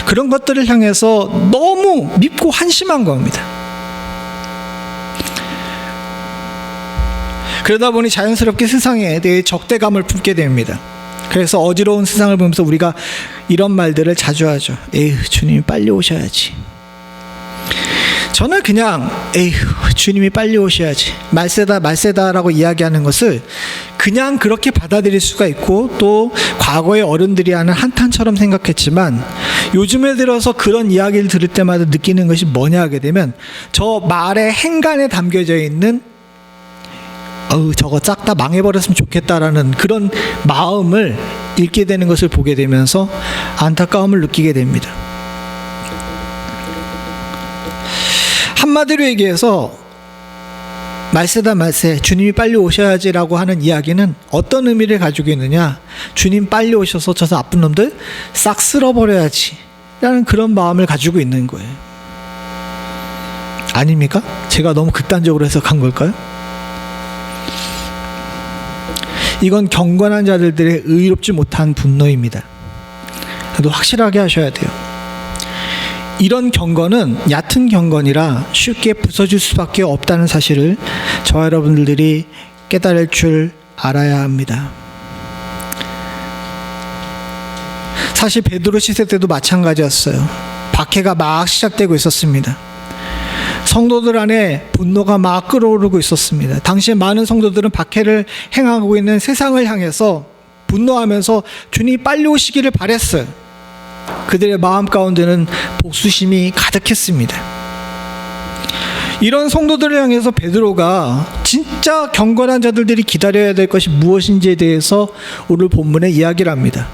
그런 것들을 향해서 너무 밉고 한심한 겁니다. 그러다 보니 자연스럽게 세상에 대해 적대감을 품게 됩니다. 그래서 어지러운 세상을 보면서 우리가 이런 말들을 자주 하죠. 에휴, 주님이 빨리 오셔야지. 저는 그냥 에휴, 주님이 빨리 오셔야지, 말세다라고 이야기하는 것을 그냥 그렇게 받아들일 수가 있고 또 과거의 어른들이 하는 한탄처럼 생각했지만 요즘에 들어서 그런 이야기를 들을 때마다 느끼는 것이 뭐냐 하게 되면 저 말의 행간에 담겨져 있는 저거 싹 다 망해버렸으면 좋겠다라는 그런 마음을 읽게 되는 것을 보게 되면서 안타까움을 느끼게 됩니다. 한마디로 얘기해서 말세다 말세, 주님이 빨리 오셔야지라고 하는 이야기는 어떤 의미를 가지고 있느냐, 주님 빨리 오셔서 저 나쁜 놈들 싹 쓸어버려야지 라는 그런 마음을 가지고 있는 거예요. 아닙니까? 제가 너무 극단적으로 해석한 걸까요? 이건 경건한 자들의 의롭지 못한 분노입니다. 그래도 확실하게 하셔야 돼요. 이런 경건은 얕은 경건이라 쉽게 부서질 수밖에 없다는 사실을 저와 여러분들이 깨달을 줄 알아야 합니다. 사실 베드로 시대 때도 마찬가지였어요. 박해가 막 시작되고 있었습니다. 성도들 안에 분노가 막 끓어오르고 있었습니다. 당시에 많은 성도들은 박해를 행하고 있는 세상을 향해서 분노하면서 주님이 빨리 오시기를 바랬어요. 그들의 마음 가운데는 복수심이 가득했습니다. 이런 성도들을 향해서 베드로가 진짜 경건한 자들이 기다려야 될 것이 무엇인지에 대해서 오늘 본문에 이야기를 합니다.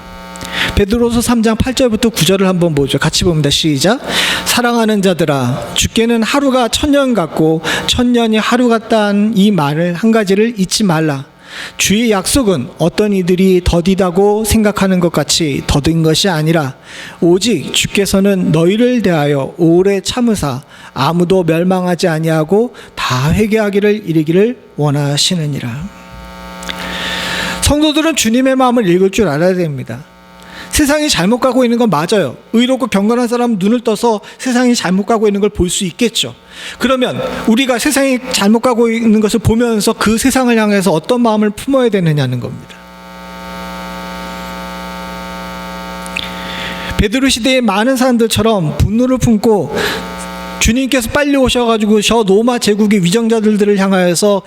베드로서 3장 8절부터 9절을 한번 보죠. 같이 봅니다. 시작. 사랑하는 자들아, 주께는 하루가 천년 같고 천년이 하루 같다는 이 말을 한 가지를 잊지 말라. 주의 약속은 어떤 이들이 더디다고 생각하는 것 같이 더딘 것이 아니라 오직 주께서는 너희를 대하여 오래 참으사 아무도 멸망하지 아니하고 다 회개하기를 이르기를 원하시느니라. 성도들은 주님의 마음을 읽을 줄 알아야 됩니다. 세상이 잘못 가고 있는 건 맞아요. 의롭고 경건한 사람은 눈을 떠서 세상이 잘못 가고 있는 걸 볼 수 있겠죠. 그러면 우리가 세상이 잘못 가고 있는 것을 보면서 그 세상을 향해서 어떤 마음을 품어야 되느냐는 겁니다. 베드로 시대의 많은 사람들처럼 분노를 품고 주님께서 빨리 오셔가지고 저 로마 제국의 위정자들을 향하여서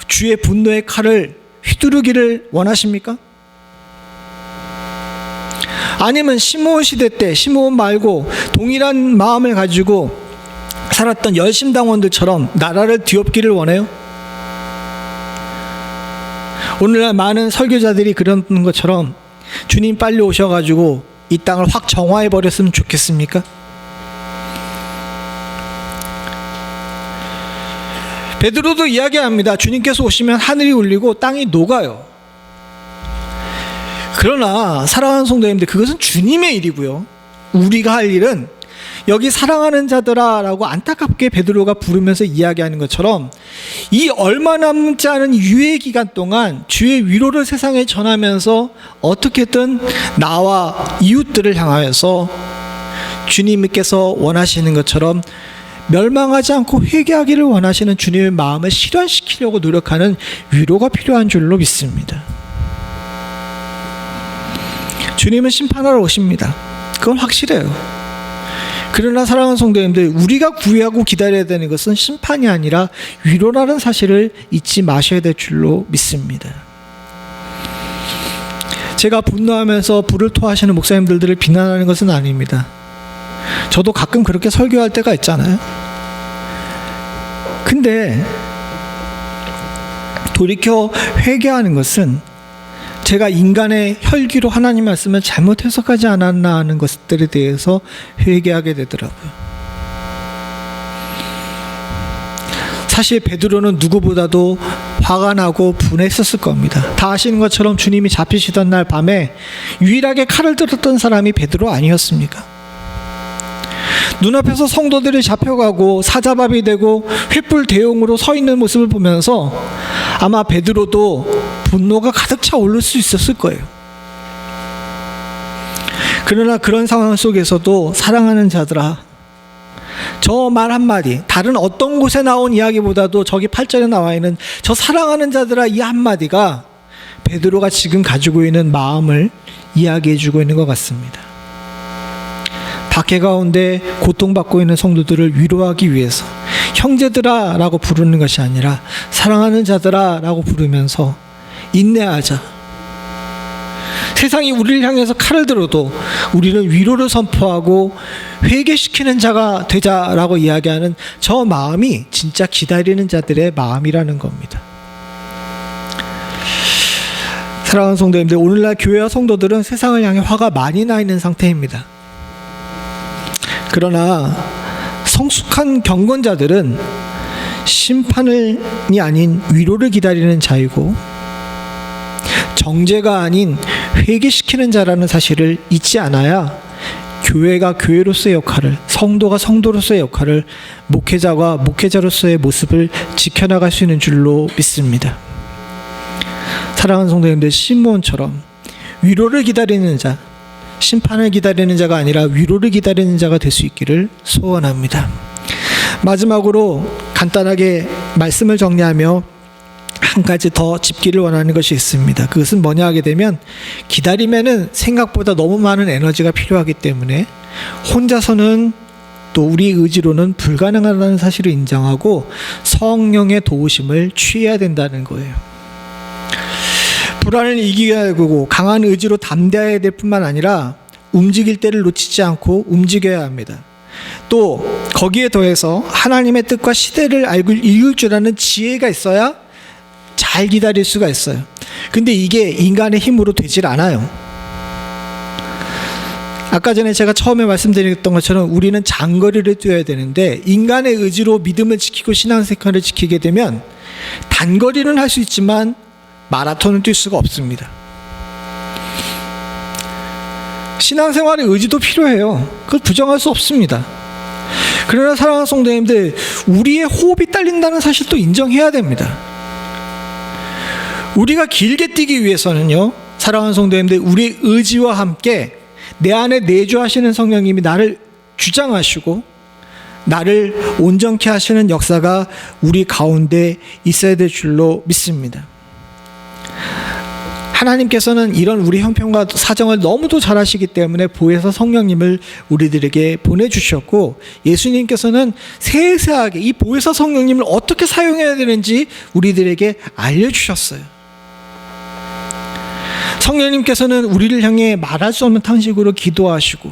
주의 분노의 칼을 휘두르기를 원하십니까? 아니면 시므온 시대 때 시므온 말고 동일한 마음을 가지고 살았던 열심당원들처럼 나라를 뒤엎기를 원해요? 오늘날 많은 설교자들이 그런 것처럼 주님 빨리 오셔가지고 이 땅을 확 정화해 버렸으면 좋겠습니까? 베드로도 이야기합니다. 주님께서 오시면 하늘이 울리고 땅이 녹아요. 그러나 사랑하는 성도님들, 그것은 주님의 일이고요. 우리가 할 일은 여기 사랑하는 자들아 라고 안타깝게 베드로가 부르면서 이야기하는 것처럼 이 얼마 남지 않은 유예 기간 동안 주의 위로를 세상에 전하면서 어떻게든 나와 이웃들을 향하여서 주님께서 원하시는 것처럼 멸망하지 않고 회개하기를 원하시는 주님의 마음을 실현시키려고 노력하는 위로가 필요한 줄로 믿습니다. 주님은 심판하러 오십니다. 그건 확실해요. 그러나 사랑하는 성도님들, 우리가 구애하고 기다려야 되는 것은 심판이 아니라 위로라는 사실을 잊지 마셔야 될 줄로 믿습니다. 제가 분노하면서 불을 토하시는 목사님들을 비난하는 것은 아닙니다. 저도 가끔 그렇게 설교할 때가 있잖아요. 근데 돌이켜 회개하는 것은 제가 인간의 혈기로 하나님 말씀을 잘못 해석하지 않았나 하는 것들에 대해서 회개하게 되더라고요. 사실 베드로는 누구보다도 화가 나고 분했었을 겁니다. 다 아시는 것처럼 주님이 잡히시던 날 밤에 유일하게 칼을 들었던 사람이 베드로 아니었습니까? 눈앞에서 성도들이 잡혀가고 사자밥이 되고 횃불 대용으로 서 있는 모습을 보면서 아마 베드로도 분노가 가득 차 오를 수 있었을 거예요. 그러나 그런 상황 속에서도 사랑하는 자들아, 저 말 한마디, 다른 어떤 곳에 나온 이야기보다도 저기 8절에 나와 있는 저 사랑하는 자들아, 이 한마디가 베드로가 지금 가지고 있는 마음을 이야기해 주고 있는 것 같습니다. 박해 가운데 고통받고 있는 성도들을 위로하기 위해서 형제들아 라고 부르는 것이 아니라 사랑하는 자들아 라고 부르면서 인내하자. 세상이 우리를 향해서 칼을 들어도 우리는 위로를 선포하고 회개시키는 자가 되자라고 이야기하는 저 마음이 진짜 기다리는 자들의 마음이라는 겁니다. 사랑하는 성도님들, 오늘날 교회와 성도들은 세상을 향해 화가 많이 나 있는 상태입니다. 그러나 성숙한 경건자들은 심판이 아닌 위로를 기다리는 자이고 정죄가 아닌 회개시키는 자라는 사실을 잊지 않아야 교회가 교회로서의 역할을, 성도가 성도로서의 역할을, 목회자가 목회자로서의 모습을 지켜나갈 수 있는 줄로 믿습니다. 사랑하는 성도님들, 시므온처럼 위로를 기다리는 자, 심판을 기다리는 자가 아니라 위로를 기다리는 자가 될 수 있기를 소원합니다. 마지막으로 간단하게 말씀을 정리하며 한 가지 더 짚기를 원하는 것이 있습니다. 그것은 뭐냐 하게 되면, 기다림에는 생각보다 너무 많은 에너지가 필요하기 때문에 혼자서는 또 우리 의지로는 불가능하다는 사실을 인정하고 성령의 도우심을 취해야 된다는 거예요. 불안을 이기게 하고 강한 의지로 담대해야 될 뿐만 아니라 움직일 때를 놓치지 않고 움직여야 합니다. 또 거기에 더해서 하나님의 뜻과 시대를 알고 읽을 줄 아는 지혜가 있어야 잘 기다릴 수가 있어요. 근데 이게 인간의 힘으로 되질 않아요. 아까 전에 제가 처음에 말씀드렸던 것처럼 우리는 장거리를 뛰어야 되는데, 인간의 의지로 믿음을 지키고 신앙생활을 지키게 되면 단거리는 할 수 있지만 마라톤은 뛸 수가 없습니다. 신앙생활의 의지도 필요해요. 그걸 부정할 수 없습니다. 그러나 사랑하는 성도님들, 우리의 호흡이 딸린다는 사실도 인정해야 됩니다. 우리가 길게 뛰기 위해서는요, 사랑하는 성도님들, 우리 의지와 함께 내 안에 내주하시는 성령님이 나를 주장하시고 나를 온전케 하시는 역사가 우리 가운데 있어야 될 줄로 믿습니다. 하나님께서는 이런 우리 형편과 사정을 너무도 잘 아시기 때문에 보혜사 성령님을 우리들에게 보내주셨고, 예수님께서는 세세하게 이 보혜사 성령님을 어떻게 사용해야 되는지 우리들에게 알려주셨어요. 성령님께서는 우리를 향해 말할 수 없는 탄식으로 기도하시고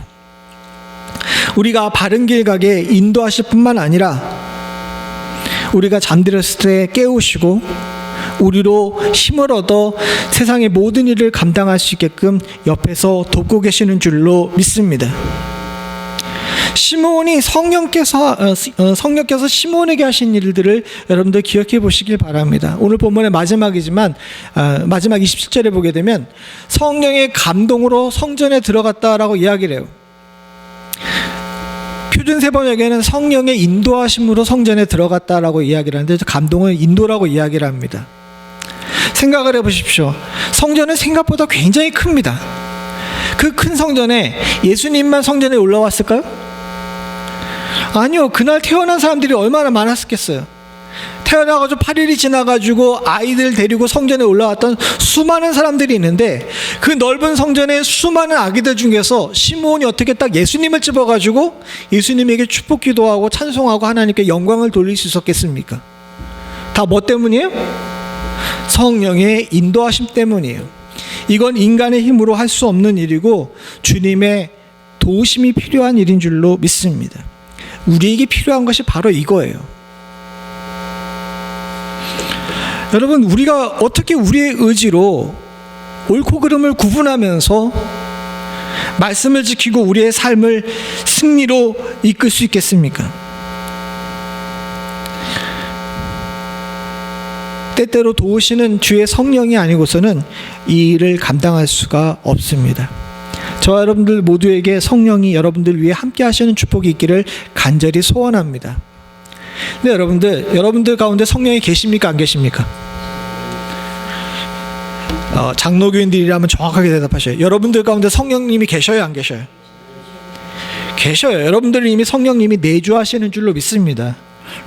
우리가 바른 길 가게 인도하실 뿐만 아니라 우리가 잠들었을 때 깨우시고 우리로 힘을 얻어 세상의 모든 일을 감당할 수 있게끔 옆에서 돕고 계시는 줄로 믿습니다. 시몬이 성령께서 시몬에게 하신 일들을 여러분들 기억해 보시길 바랍니다. 오늘 본문의 마지막이지만 마지막 27절에 보게 되면 성령의 감동으로 성전에 들어갔다라고 이야기를 해요. 표준 세번역에는 성령의 인도하심으로 성전에 들어갔다라고 이야기를 하는데 감동은 인도라고 이야기를 합니다. 생각을 해보십시오. 성전은 생각보다 굉장히 큽니다. 그 큰 성전에 예수님만 성전에 올라왔을까요? 아니요. 그날 태어난 사람들이 얼마나 많았겠어요. 태어나가지고 8일이 지나가지고 아이들 데리고 성전에 올라왔던 수많은 사람들이 있는데 그 넓은 성전에 수많은 아기들 중에서 시므온이 어떻게 딱 예수님을 집어가지고 예수님에게 축복 기도하고 찬송하고 하나님께 영광을 돌릴 수 있었겠습니까? 다 뭐 때문이에요? 성령의 인도하심 때문이에요. 이건 인간의 힘으로 할 수 없는 일이고 주님의 도우심이 필요한 일인 줄로 믿습니다. 우리에게 필요한 것이 바로 이거예요. 여러분, 우리가 어떻게 우리의 의지로 옳고 그름을 구분하면서 말씀을 지키고 우리의 삶을 승리로 이끌 수 있겠습니까? 때때로 도우시는 주의 성령이 아니고서는 이 일을 감당할 수가 없습니다. 저와 여러분들 모두에게 성령이 여러분들 위해 함께 하시는 축복이 있기를 간절히 소원합니다. 근데 여러분들 가운데 성령이 계십니까? 안 계십니까? 장로교인들이라면 정확하게 대답하셔요. 여러분들 가운데 성령님이 계셔요? 안 계셔요? 계셔요. 여러분들은 이미 성령님이 내주하시는 줄로 믿습니다.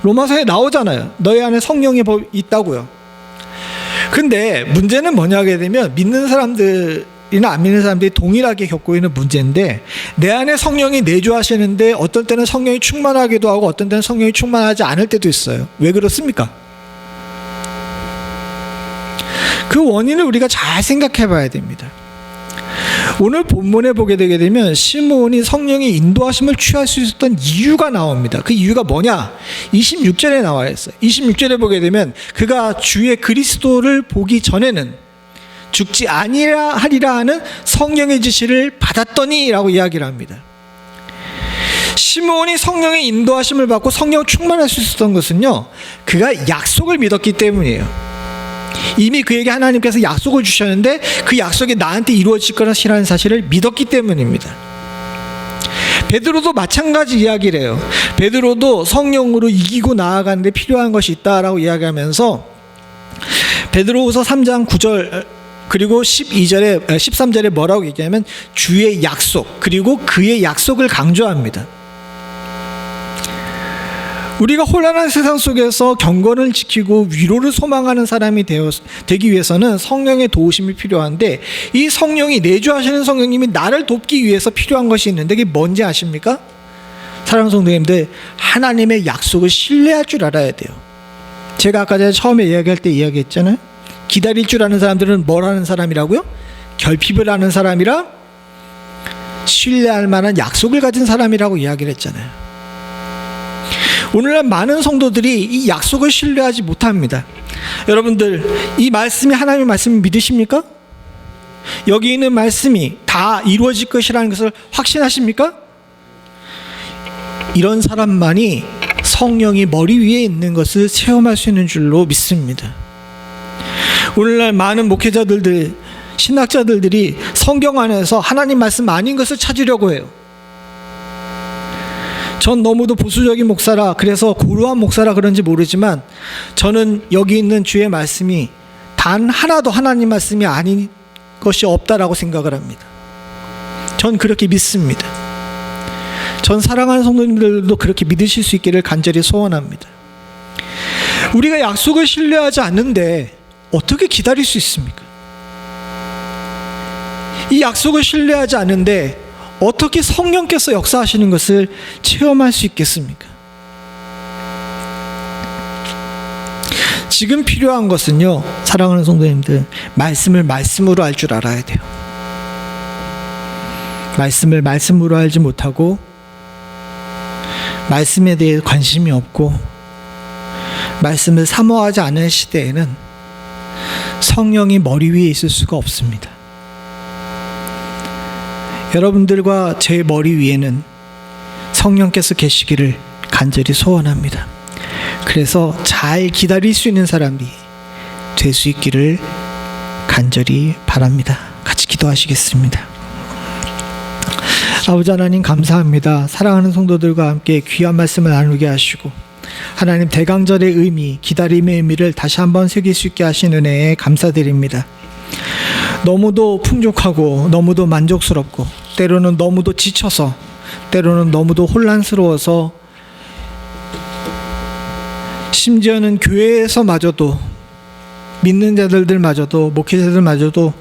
로마서에 나오잖아요. 너희 안에 성령이 있다고요. 근데 문제는 뭐냐게 되면 믿는 사람들이나 안 믿는 사람들이 동일하게 겪고 있는 문제인데 내 안에 성령이 내주하시는데 어떤 때는 성령이 충만하기도 하고 어떤 때는 성령이 충만하지 않을 때도 있어요. 왜 그렇습니까? 그 원인을 우리가 잘 생각해 봐야 됩니다. 오늘 본문에 보게 되게 되면 시므온이 성령의 인도하심을 취할 수 있었던 이유가 나옵니다. 그 이유가 뭐냐? 26절에 나와 있어요. 26절에 보게 되면 그가 주의 그리스도를 보기 전에는 죽지 아니라 하리라 하는 성령의 지시를 받았더니 라고 이야기를 합니다. 시므온이 성령의 인도하심을 받고 성령 충만할 수 있었던 것은요, 그가 약속을 믿었기 때문이에요. 이미 그에게 하나님께서 약속을 주셨는데 그 약속이 나한테 이루어질 것이라는 사실을 믿었기 때문입니다. 베드로도 마찬가지 이야기를 해요. 베드로도 성령으로 이기고 나아가는 데 필요한 것이 있다라고 이야기하면서 베드로후서 3장 9절 그리고 13절에 뭐라고 얘기하면 주의 약속 그리고 그의 약속을 강조합니다. 우리가 혼란한 세상 속에서 경건을 지키고 위로를 소망하는 사람이 되기 위해서는 성령의 도우심이 필요한데 이 성령이 내주하시는 성령님이 나를 돕기 위해서 필요한 것이 있는데 그게 뭔지 아십니까? 사랑하는 성도님들, 하나님의 약속을 신뢰할 줄 알아야 돼요. 제가 아까 전에 처음에 이야기할 때 이야기했잖아요. 기다릴 줄 아는 사람들은 뭘 하는 사람이라고요? 결핍을 하는 사람이라 신뢰할 만한 약속을 가진 사람이라고 이야기를 했잖아요. 오늘날 많은 성도들이 이 약속을 신뢰하지 못합니다. 여러분들, 이 말씀이 하나님의 말씀을 믿으십니까? 여기 있는 말씀이 다 이루어질 것이라는 것을 확신하십니까? 이런 사람만이 성령이 머리 위에 있는 것을 체험할 수 있는 줄로 믿습니다. 오늘날 많은 목회자들이 신학자들이 성경 안에서 하나님 말씀 아닌 것을 찾으려고 해요. 전 너무도 보수적인 목사라 그래서 고루한 목사라 그런지 모르지만 저는 여기 있는 주의 말씀이 단 하나도 하나님 말씀이 아닌 것이 없다라고 생각을 합니다. 전 그렇게 믿습니다. 전 사랑하는 성도님들도 그렇게 믿으실 수 있기를 간절히 소원합니다. 우리가 약속을 신뢰하지 않는데 어떻게 기다릴 수 있습니까? 이 약속을 신뢰하지 않는데 어떻게 성령께서 역사하시는 것을 체험할 수 있겠습니까? 지금 필요한 것은요, 사랑하는 성도님들, 말씀을 말씀으로 알 줄 알아야 돼요. 말씀을 말씀으로 알지 못하고 말씀에 대해 관심이 없고 말씀을 사모하지 않은 시대에는 성령이 머리 위에 있을 수가 없습니다. 여러분들과 제 머리 위에는 성령께서 계시기를 간절히 소원합니다. 그래서 잘 기다릴 수 있는 사람이 될 수 있기를 간절히 바랍니다. 같이 기도하시겠습니다. 아버지 하나님 감사합니다. 사랑하는 성도들과 함께 귀한 말씀을 나누게 하시고 하나님 대강절의 의미, 기다림의 의미를 다시 한번 새길 수 있게 하신 은혜에 감사드립니다. 너무도 풍족하고 너무도 만족스럽고 때로는 너무도 지쳐서 때로는 너무도 혼란스러워서 심지어는 교회에서마저도 믿는 자들마저도 목회자들마저도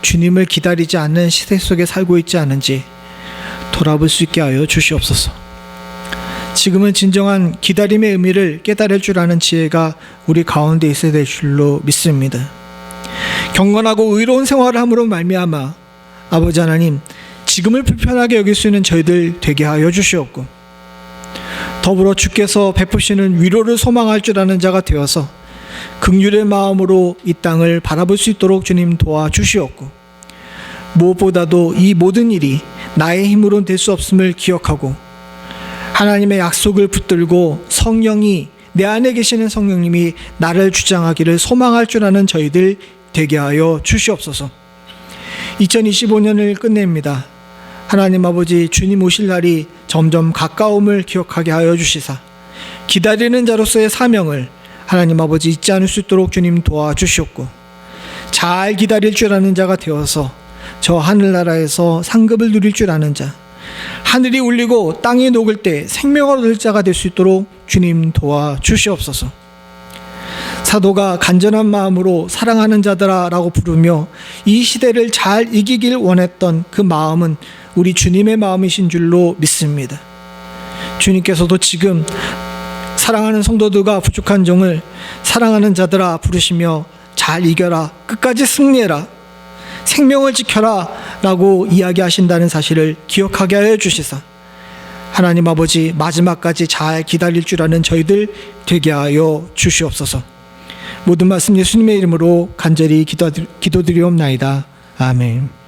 주님을 기다리지 않는 시대 속에 살고 있지 않은지 돌아볼 수 있게 하여 주시옵소서. 지금은 진정한 기다림의 의미를 깨달을 줄 아는 지혜가 우리 가운데 있어야 될 줄로 믿습니다. 경건하고 의로운 생활을 함으로 말미암아 아버지 하나님 지금을 불편하게 여길 수 있는 저희들 되게 하여 주시옵고 더불어 주께서 베푸시는 위로를 소망할 줄 아는 자가 되어서 긍휼의 마음으로 이 땅을 바라볼 수 있도록 주님 도와주시옵고 무엇보다도 이 모든 일이 나의 힘으로는 될 수 없음을 기억하고 하나님의 약속을 붙들고 성령이 내 안에 계시는 성령님이 나를 주장하기를 소망할 줄 아는 저희들 되게 하여 주시옵소서. 2025년을 끝냅니다. 하나님 아버지 주님 오실 날이 점점 가까움을 기억하게 하여 주시사 기다리는 자로서의 사명을 하나님 아버지 잊지 않을 수 있도록 주님 도와주시옵고 잘 기다릴 줄 아는 자가 되어서 저 하늘나라에서 상급을 누릴 줄 아는 자 하늘이 울리고 땅이 녹을 때 생명을 얻을 자가 될 수 있도록 주님 도와주시옵소서. 사도가 간절한 마음으로 사랑하는 자들아 라고 부르며 이 시대를 잘 이기길 원했던 그 마음은 우리 주님의 마음이신 줄로 믿습니다. 주님께서도 지금 사랑하는 성도들과 부족한 종을 사랑하는 자들아 부르시며 잘 이겨라, 끝까지 승리해라, 생명을 지켜라 라고 이야기하신다는 사실을 기억하게 하여 주시사 하나님 아버지 마지막까지 잘 기다릴 줄 아는 저희들 되게 하여 주시옵소서. 모든 말씀 예수님의 이름으로 간절히 기도드리옵나이다. 아멘.